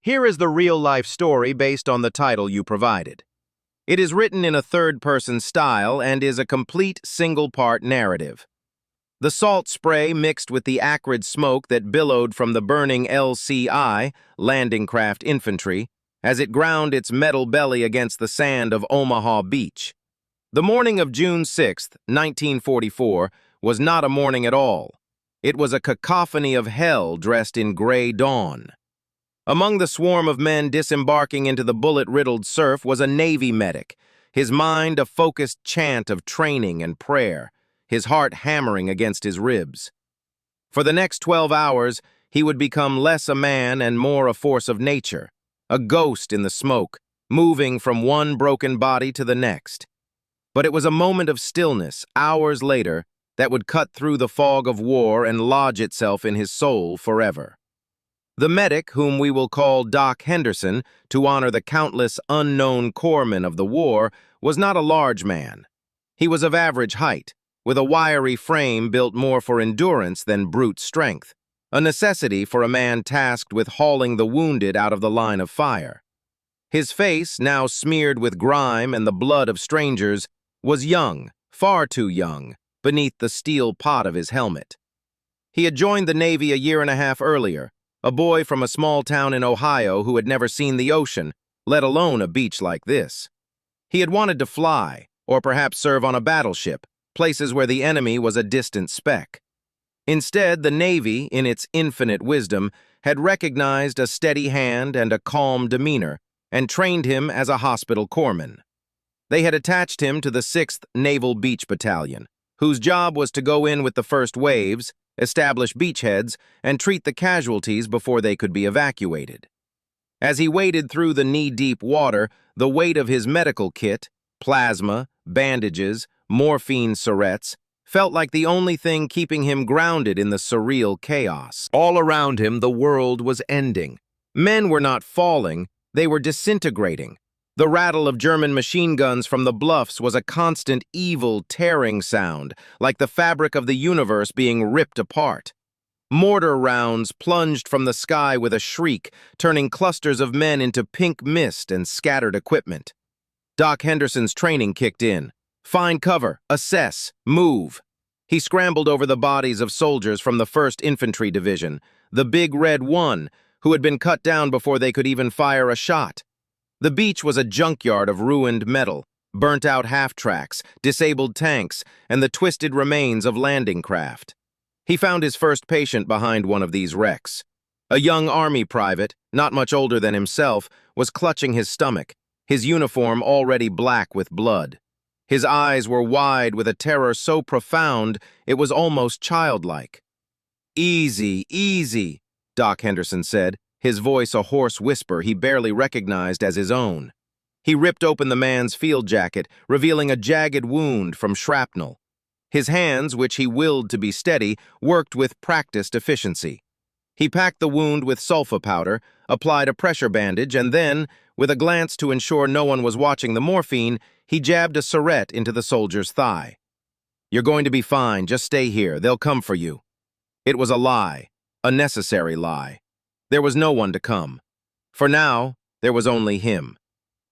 Here is the real-life story based on the title you provided. It is written in a third-person style and is a complete single-part narrative. The salt spray mixed with the acrid smoke that billowed from the burning LCI, landing craft infantry, as it ground its metal belly against the sand of Omaha Beach. The morning of June 6, 1944, was not a morning at all. It was a cacophony of hell dressed in gray dawn. Among the swarm of men disembarking into the bullet-riddled surf was a Navy medic, his mind a focused chant of training and prayer, his heart hammering against his ribs. For the next 12 hours, he would become less a man and more a force of nature, a ghost in the smoke, moving from one broken body to the next. But it was a moment of stillness, hours later, that would cut through the fog of war and lodge itself in his soul forever. The medic, whom we will call Doc Henderson, to honor the countless unknown corpsmen of the war, was not a large man. He was of average height, with a wiry frame built more for endurance than brute strength, a necessity for a man tasked with hauling the wounded out of the line of fire. His face, now smeared with grime and the blood of strangers, was young, far too young, beneath the steel pot of his helmet. He had joined the Navy a year and a half earlier, a boy from a small town in Ohio who had never seen the ocean, let alone a beach like this. He had wanted to fly, or perhaps serve on a battleship, places where the enemy was a distant speck. Instead, the Navy, in its infinite wisdom, had recognized a steady hand and a calm demeanor, and trained him as a hospital corpsman. They had attached him to the 6th Naval Beach Battalion, whose job was to go in with the first waves, establish beachheads, and treat the casualties before they could be evacuated. As he waded through the knee-deep water, the weight of his medical kit, plasma, bandages, morphine syringes, felt like the only thing keeping him grounded in the surreal chaos. All around him, the world was ending. Men were not falling, they were disintegrating. The rattle of German machine guns from the bluffs was a constant, evil, tearing sound, like the fabric of the universe being ripped apart. Mortar rounds plunged from the sky with a shriek, turning clusters of men into pink mist and scattered equipment. Doc Henderson's training kicked in. Find cover, assess, move. He scrambled over the bodies of soldiers from the 1st Infantry Division, the Big Red One, who had been cut down before they could even fire a shot. The beach was a junkyard of ruined metal, burnt-out half-tracks, disabled tanks, and the twisted remains of landing craft. He found his first patient behind one of these wrecks. A young Army private, not much older than himself, was clutching his stomach, his uniform already black with blood. His eyes were wide with a terror so profound it was almost childlike. "Easy, easy," Doc Henderson said, his voice a hoarse whisper he barely recognized as his own. He ripped open the man's field jacket, revealing a jagged wound from shrapnel. His hands, which he willed to be steady, worked with practiced efficiency. He packed the wound with sulfa powder, applied a pressure bandage, and then, with a glance to ensure no one was watching the morphine, he jabbed a syringe into the soldier's thigh. "You're going to be fine, just stay here, they'll come for you." It was a lie, a necessary lie. There was no one to come. For now, there was only him.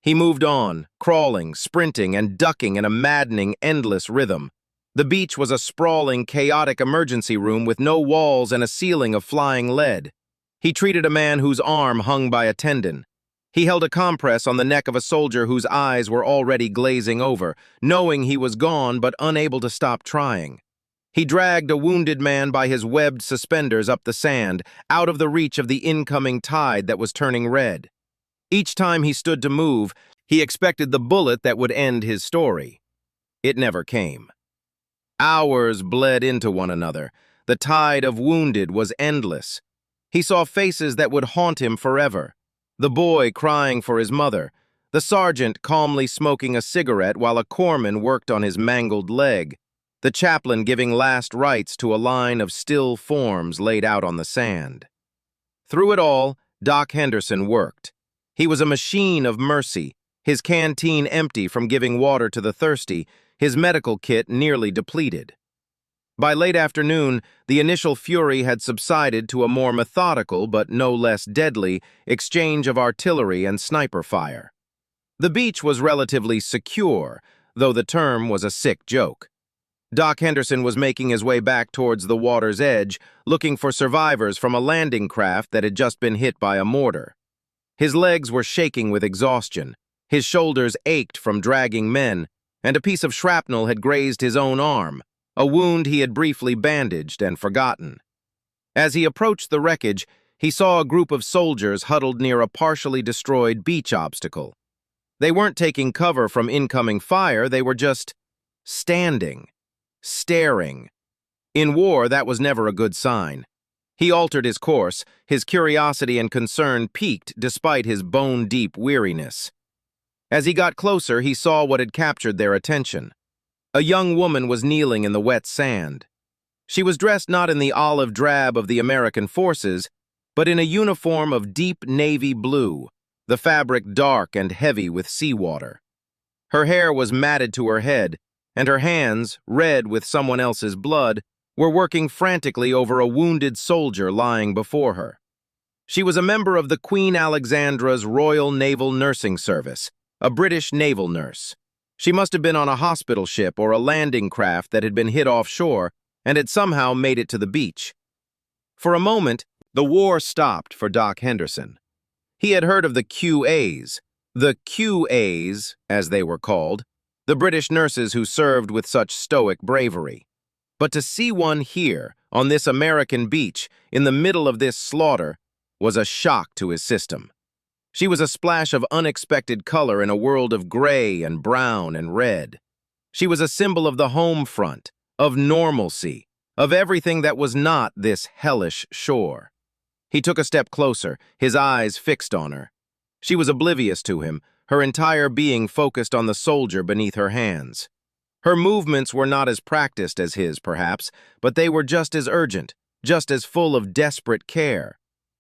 He moved on, crawling, sprinting, and ducking in a maddening, endless rhythm. The beach was a sprawling, chaotic emergency room with no walls and a ceiling of flying lead. He treated a man whose arm hung by a tendon. He held a compress on the neck of a soldier whose eyes were already glazing over, knowing he was gone but unable to stop trying. He dragged a wounded man by his webbed suspenders up the sand, out of the reach of the incoming tide that was turning red. Each time he stood to move, he expected the bullet that would end his story. It never came. Hours bled into one another. The tide of wounded was endless. He saw faces that would haunt him forever. The boy crying for his mother. The sergeant calmly smoking a cigarette while a corpsman worked on his mangled leg. The chaplain giving last rites to a line of still forms laid out on the sand. Through it all, Doc Henderson worked. He was a machine of mercy, his canteen empty from giving water to the thirsty, his medical kit nearly depleted. By late afternoon, the initial fury had subsided to a more methodical but no less deadly exchange of artillery and sniper fire. The beach was relatively secure, though the term was a sick joke. Doc Henderson was making his way back towards the water's edge, looking for survivors from a landing craft that had just been hit by a mortar. His legs were shaking with exhaustion, his shoulders ached from dragging men, and a piece of shrapnel had grazed his own arm, a wound he had briefly bandaged and forgotten. As he approached the wreckage, he saw a group of soldiers huddled near a partially destroyed beach obstacle. They weren't taking cover from incoming fire, they were just standing, staring. In war, that was never a good sign. He altered his course, his curiosity and concern piqued despite his bone-deep weariness. As he got closer, he saw what had captured their attention. A young woman was kneeling in the wet sand. She was dressed not in the olive drab of the American forces, but in a uniform of deep navy blue, the fabric dark and heavy with seawater. Her hair was matted to her head, and her hands, red with someone else's blood, were working frantically over a wounded soldier lying before her. She was a member of the Queen Alexandra's Royal Naval Nursing Service, a British naval nurse. She must have been on a hospital ship or a landing craft that had been hit offshore and had somehow made it to the beach. For a moment, the war stopped for Doc Henderson. He had heard of the QAs, as they were called, the British nurses who served with such stoic bravery. But to see one here, on this American beach, in the middle of this slaughter, was a shock to his system. She was a splash of unexpected color in a world of gray and brown and red. She was a symbol of the home front, of normalcy, of everything that was not this hellish shore. He took a step closer, his eyes fixed on her. She was oblivious to him, her entire being focused on the soldier beneath her hands. Her movements were not as practiced as his, perhaps, but they were just as urgent, just as full of desperate care.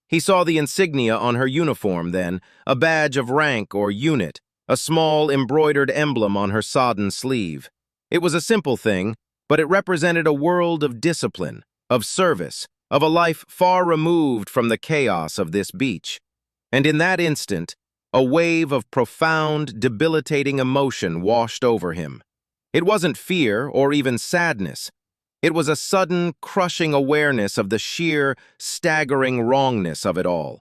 He saw the insignia on her uniform then, a badge of rank or unit, a small embroidered emblem on her sodden sleeve. It was a simple thing, but it represented a world of discipline, of service, of a life far removed from the chaos of this beach. And in that instant, a wave of profound, debilitating emotion washed over him. It wasn't fear or even sadness. It was a sudden, crushing awareness of the sheer, staggering wrongness of it all.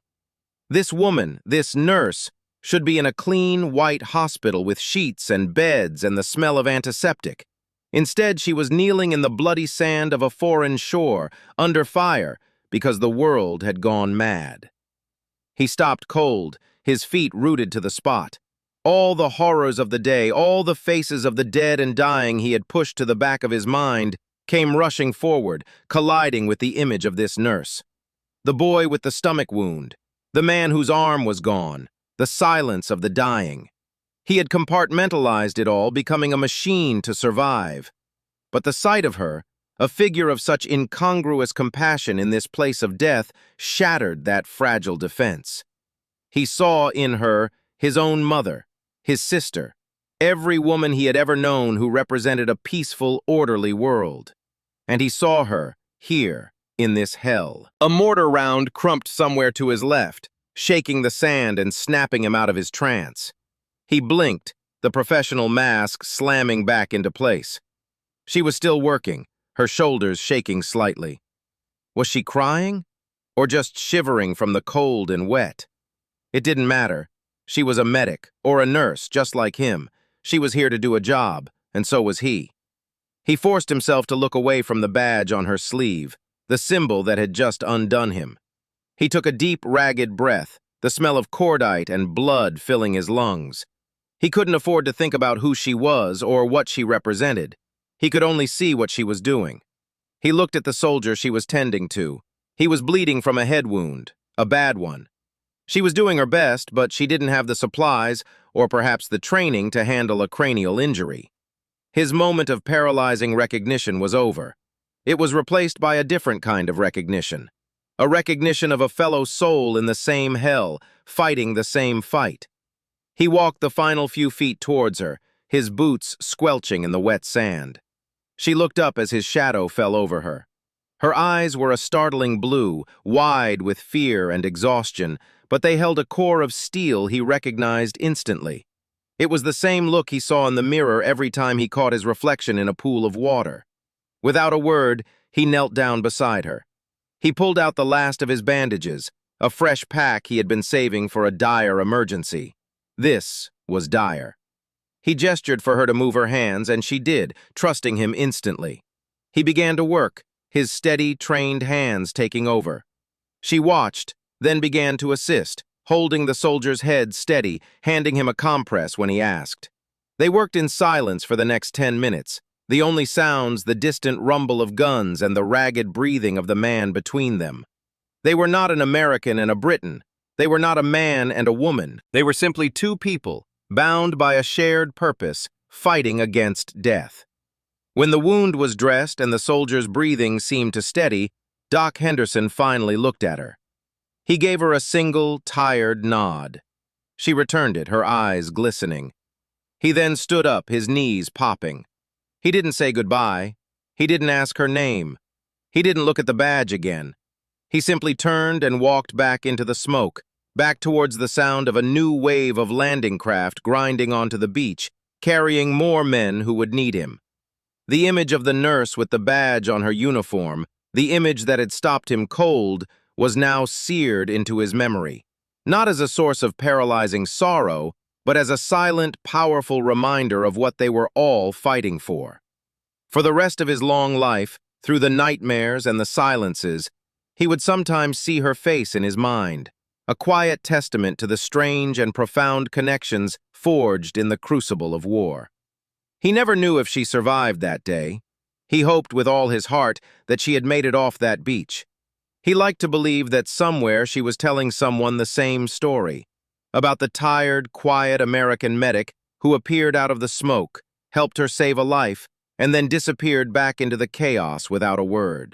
This woman, this nurse, should be in a clean, white hospital with sheets and beds and the smell of antiseptic. Instead, she was kneeling in the bloody sand of a foreign shore, under fire, because the world had gone mad. He stopped cold, his feet rooted to the spot. All the horrors of the day, all the faces of the dead and dying he had pushed to the back of his mind, came rushing forward, colliding with the image of this nurse. The boy with the stomach wound, the man whose arm was gone, the silence of the dying. He had compartmentalized it all, becoming a machine to survive. But the sight of her, a figure of such incongruous compassion in this place of death, shattered that fragile defense. He saw in her his own mother, his sister, every woman he had ever known who represented a peaceful, orderly world. And he saw her, here, in this hell. A mortar round crumped somewhere to his left, shaking the sand and snapping him out of his trance. He blinked, the professional mask slamming back into place. She was still working, her shoulders shaking slightly. Was she crying? Or just shivering from the cold and wet? It didn't matter. She was a medic, or a nurse, just like him. She was here to do a job, and so was he. He forced himself to look away from the badge on her sleeve, the symbol that had just undone him. He took a deep, ragged breath, the smell of cordite and blood filling his lungs. He couldn't afford to think about who she was or what she represented. He could only see what she was doing. He looked at the soldier she was tending to. He was bleeding from a head wound, a bad one. She was doing her best, but she didn't have the supplies or perhaps the training to handle a cranial injury. His moment of paralyzing recognition was over. It was replaced by a different kind of recognition. A recognition of a fellow soul in the same hell, fighting the same fight. He walked the final few feet towards her, his boots squelching in the wet sand. She looked up as his shadow fell over her. Her eyes were a startling blue, wide with fear and exhaustion, but they held a core of steel he recognized instantly. It was the same look he saw in the mirror every time he caught his reflection in a pool of water. Without a word, he knelt down beside her. He pulled out the last of his bandages, a fresh pack he had been saving for a dire emergency. This was dire. He gestured for her to move her hands, and she did, trusting him instantly. He began to work, his steady, trained hands taking over. She watched, then began to assist, holding the soldier's head steady, handing him a compress when he asked. They worked in silence for the next 10 minutes, the only sounds the distant rumble of guns and the ragged breathing of the man between them. They were not an American and a Briton. They were not a man and a woman. They were simply two people, bound by a shared purpose, fighting against death. When the wound was dressed and the soldier's breathing seemed to steady, Doc Henderson finally looked at her. He gave her a single, tired nod. She returned it, her eyes glistening. He then stood up, his knees popping. He didn't say goodbye. He didn't ask her name. He didn't look at the badge again. He simply turned and walked back into the smoke, back towards the sound of a new wave of landing craft grinding onto the beach, carrying more men who would need him. The image of the nurse with the badge on her uniform, the image that had stopped him cold, was now seared into his memory, not as a source of paralyzing sorrow, but as a silent, powerful reminder of what they were all fighting for. For the rest of his long life, through the nightmares and the silences, he would sometimes see her face in his mind, a quiet testament to the strange and profound connections forged in the crucible of war. He never knew if she survived that day. He hoped with all his heart that she had made it off that beach. He liked to believe that somewhere she was telling someone the same story, about the tired, quiet American medic who appeared out of the smoke, helped her save a life, and then disappeared back into the chaos without a word.